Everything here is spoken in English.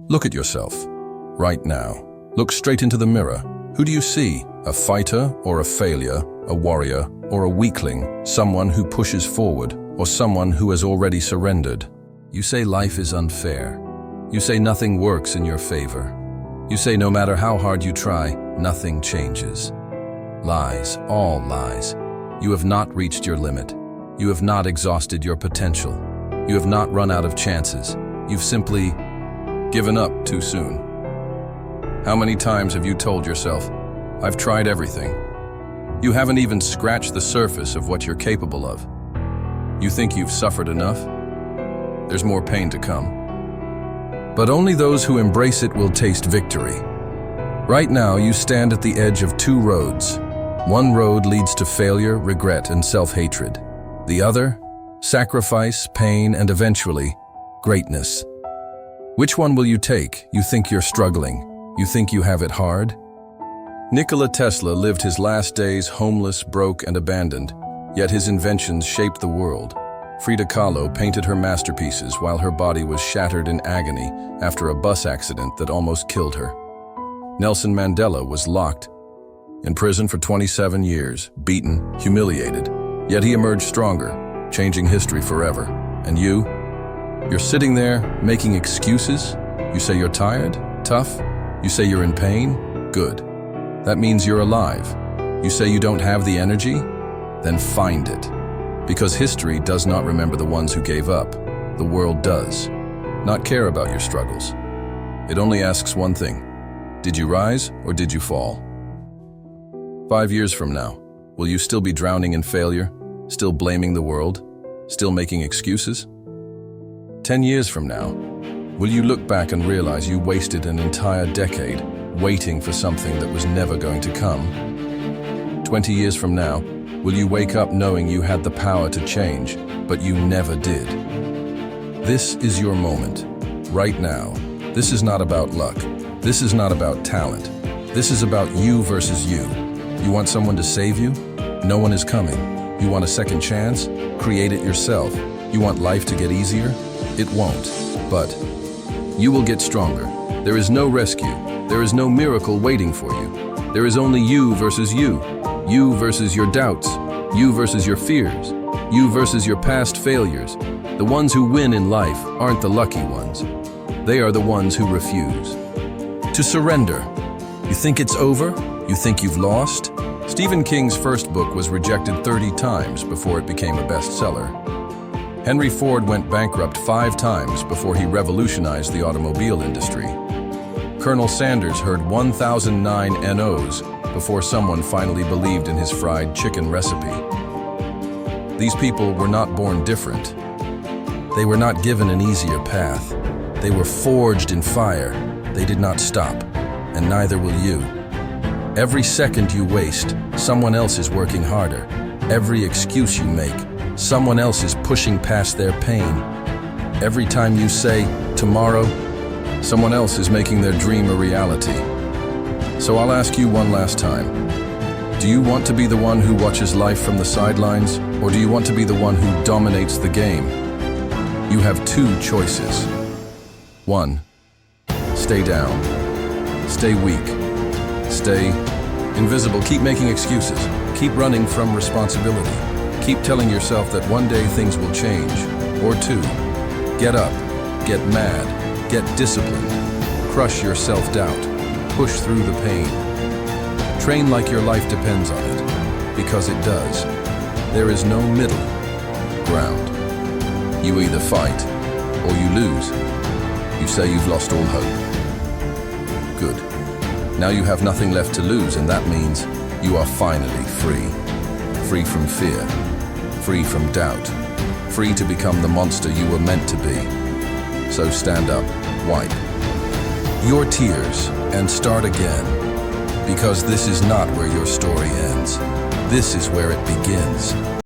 Look at yourself, right now. Look straight into the mirror. Who do you see? A fighter or a failure, a warrior or a weakling, someone who pushes forward or someone who has already surrendered? You say life is unfair. You say nothing works in your favor. You say no matter how hard you try, nothing changes. Lies, all lies. You have not reached your limit. You have not exhausted your potential. You have not run out of chances. You've simply given up too soon. How many times have you told yourself, I've tried everything? You haven't even scratched the surface of what you're capable of. You think you've suffered enough? There's more pain to come. But only those who embrace it will taste victory. Right now, you stand at the edge of two roads. One road leads to failure, regret, and self-hatred. The other, sacrifice, pain, and eventually, greatness. Which one will you take? You think you're struggling. You think you have it hard? Nikola Tesla lived his last days homeless, broke, and abandoned, yet his inventions shaped the world. Frida Kahlo painted her masterpieces while her body was shattered in agony after a bus accident that almost killed her. Nelson Mandela was locked in prison for 27 years, beaten, humiliated, yet he emerged stronger, changing history forever. And you're sitting there making excuses? You say you're tired, tough? You say you're in pain? Good. That means you're alive. You say you don't have the energy? Then find it. Because history does not remember the ones who gave up. The world does not care about your struggles. It only asks one thing. Did you rise or did you fall? 5 years from now, will you still be drowning in failure? Still blaming the world? Still making excuses? 10 years from now, will you look back and realize you wasted an entire decade waiting for something that was never going to come? 20 years from now, will you wake up knowing you had the power to change, but you never did? This is your moment, right now. This is not about luck. This is not about talent. This is about you versus you. You want someone to save you? No one is coming. You want a second chance? Create it yourself. You want life to get easier? It won't, but you will get stronger. There is no rescue. There is no miracle waiting for you. There is only you versus you. You versus your doubts, you versus your fears, you versus your past failures. The ones who win in life aren't the lucky ones. They are the ones who refuse to surrender. You think it's over? You think you've lost? Stephen King's first book was rejected 30 times before it became a bestseller. Henry Ford went bankrupt 5 times before he revolutionized the automobile industry. Colonel Sanders heard 1,009 NOs before someone finally believed in his fried chicken recipe. These people were not born different. They were not given an easier path. They were forged in fire. They did not stop, and neither will you. Every second you waste, someone else is working harder. Every excuse you make, someone else is pushing past their pain. Every time you say, tomorrow, someone else is making their dream a reality. So I'll ask you one last time. Do you want to be the one who watches life from the sidelines, or do you want to be the one who dominates the game? You have 2 choices. 1. Stay down. Stay weak. Stay invisible. Keep making excuses. Keep running from responsibility. Keep telling yourself that one day things will change. Or 2. Get up. Get mad. Get disciplined. Crush your self-doubt. Push through the pain. Train like your life depends on it, because it does. There is no middle ground. You either fight or you lose. You say you've lost all hope. Good. Now you have nothing left to lose, and that means you are finally free. Free from fear. Free from doubt. Free to become the monster you were meant to be. So stand up, wipe your tears, and start again. Because this is not where your story ends. This is where it begins.